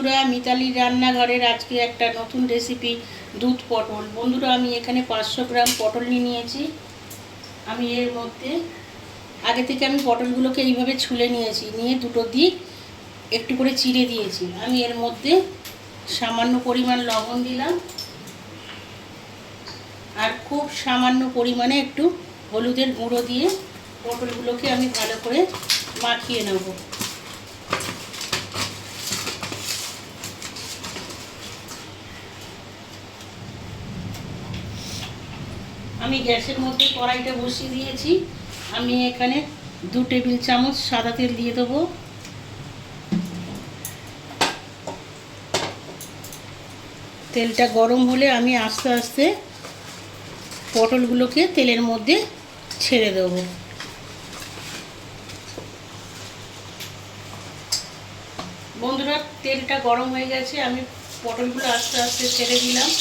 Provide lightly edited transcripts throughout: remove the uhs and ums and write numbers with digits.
বন্ধুরা, মিতালির রান্নাঘরের আজকে একটা নতুন রেসিপি দুধ পটল। বন্ধুরা, আমি এখানে 500 গ্রাম পটল নিয়েছি। আমি এর মধ্যে আগে থেকে আমি পটলগুলোকে এইভাবে ছুলে নিয়েছি, নিয়ে দুটো দিক একটু করে চিড়ে দিয়েছি। আমি এর মধ্যে সামান্য পরিমাণ লবণ দিলাম আর খুব সামান্য পরিমাণে একটু হলুদের গুঁড়ো দিয়ে পটলগুলোকে আমি ভালো করে মাখিয়ে নেব। আমি গ্যাসের মধ্যে কড়াইটা বসিয়ে দিয়েছি। আমি এখানে 2 টেবিল চামচ সাদা তেল দিয়ে দেবো। তেলটা গরম হলে আমি আস্তে আস্তে পটলগুলোকে তেলের মধ্যে ছেড়ে দেবো। বন্ধুরা, তেলটা গরম হয়ে গেছে, আমি পটলগুলো আস্তে আস্তে ছেড়ে দিলাম।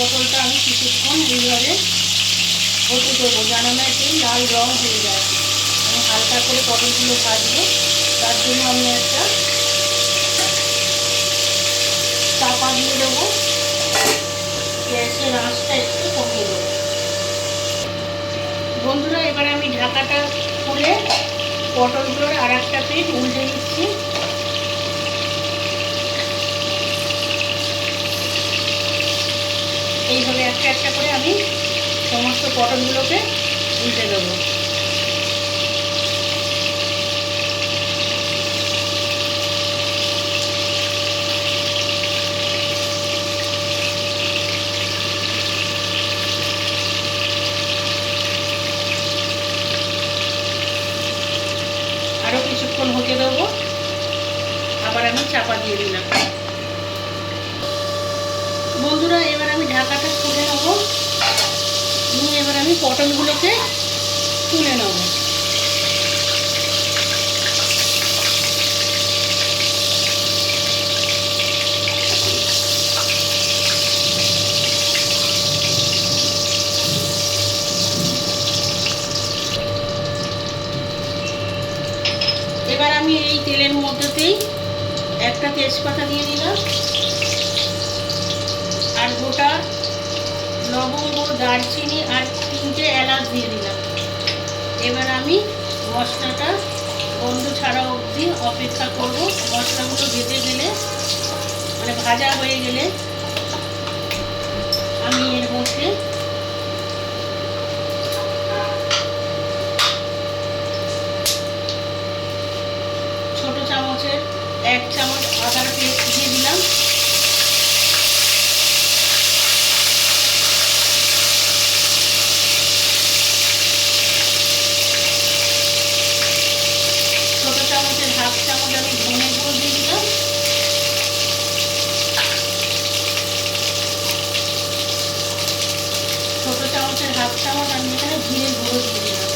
পটলটা আমি কিছুক্ষণ এইভাবে হতে দেবো, জানো না একটু লাল রং হয়ে যায়। আমি হালকা করে পটলগুলো ভাজবো, তার জন্য আমি একটা চাপা দিয়ে দেবো। গ্যাসের আঁচটা একটু কমিয়ে দেবো। বন্ধুরা, এবারে আমি ঢাকাটা খুলে পটলগুলোর আর একটা পিঠ উল্টে দিচ্ছি। এইভাবে একটা একটা করে আমি সমস্ত পটলগুলোকে উল্টে দেবো। আরও কিছুক্ষণ হতে দেবো, আবার আমি চাপা দিয়ে দিলাম। বন্ধুরা, এবার আমি ঢাকাটা খুলে নেব, নিয়ে এবার আমি পটলগুলোকে তুলে নেব। এবার আমি এই তেলের মধ্যেতেই একটা তেজপাতা দিয়ে দিলাম আর গোটা লবঙ্গ, দারচিনি আর 3টে এলাচ দিয়ে দিলাম। এবার আমি মশলাটা গন্ধ ছাড়া অবধি অপেক্ষা করব। মশলাগুলো ভেজে গেলে, মানে ভাজা হয়ে গেলে, আমি এর মধ্যে ছোট চামচের 1 চামচ আদার পেস্ট দিয়ে দিলাম। ছোট চামচের 1/2 চামচ আমি ধনে গুঁড়ো দিয়ে দিলাম। ছোট চামচের 1/2 চামচ আমি এখানে জিরে গুঁড়ো দিয়ে দিলাম।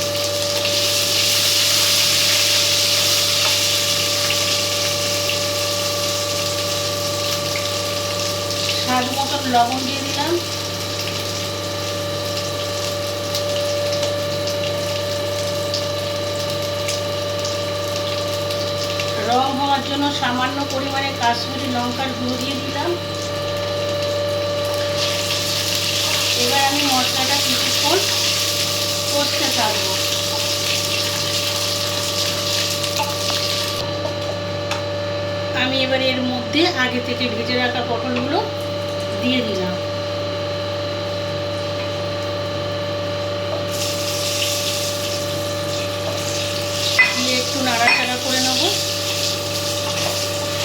স্বাদ মতন লবণ দিয়ে দিলাম। রং হওয়ার জন্য সামান্য পরিমাণে কাশ্মীরি লঙ্কার গুঁড়ো দিয়ে দিলাম। এবার আমি মশলাটা কিছুক্ষণ কষতে থাকবো। আমি এবার এর মধ্যে আগে থেকে ভেজে রাখা পটলগুলো দিয়ে দিলাম। দিয়ে একটু নাড়াচাড়া করে নেব,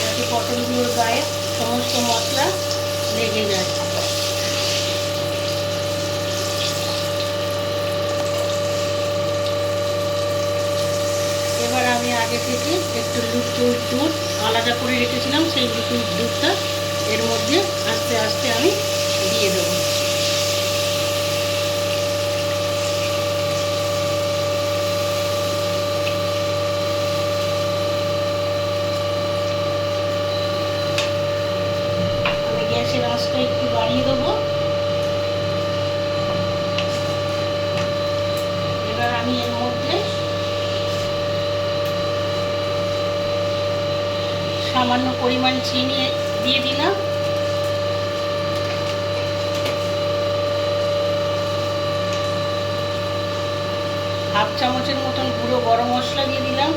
যাতে পটলগুলোর গায়ে সমস্ত মশলা লেগে যায়। এবার আমি আগে থেকে একটু লিকুইড দুধ আলাদা করে রেখেছিলাম, সেই লিকুইড দুধটা এর মধ্যে আস্তে আস্তে আমি দিয়ে দেবো। আমি গ্যাসের আঁচটা একটু বাড়িয়ে দেবো। সামান্য পরিমাণ চিনি দিয়ে দিলাম। হাফ চামচের মতন গুঁড়ো গরম মশলা দিয়ে দিলাম।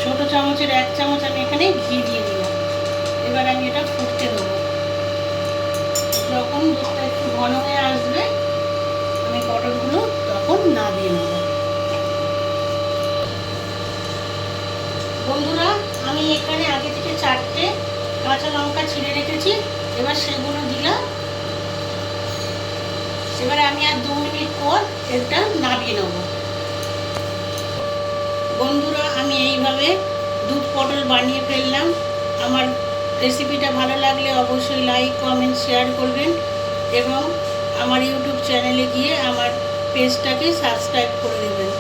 ছোট চামচের 1 চামচ আমি এখানে ঘি দিয়ে দিলাম। এবার আমি এটা ফুটতে দেবো। যখন দুধটা একটু ঘন হয়ে আসবে আমি পটলগুলো তখন না দিয়ে নেব। বন্ধুরা, আমি এখানে আগে থেকে 4টে কাঁচা লঙ্কা ছিঁড়ে রেখেছি, এবার সেগুলো দিলাম। এবারে আমি আর 2 মিনিট পর এটা নামিয়ে নেব। বন্ধুরা, আমি এইভাবে দুধ পটল বানিয়ে ফেললাম। আমার রেসিপিটা ভালো লাগলে অবশ্যই লাইক, কমেন্ট, শেয়ার করবেন এবং আমার ইউটিউব চ্যানেলে গিয়ে আমার পেজটাকে সাবস্ক্রাইব করে দেবেন।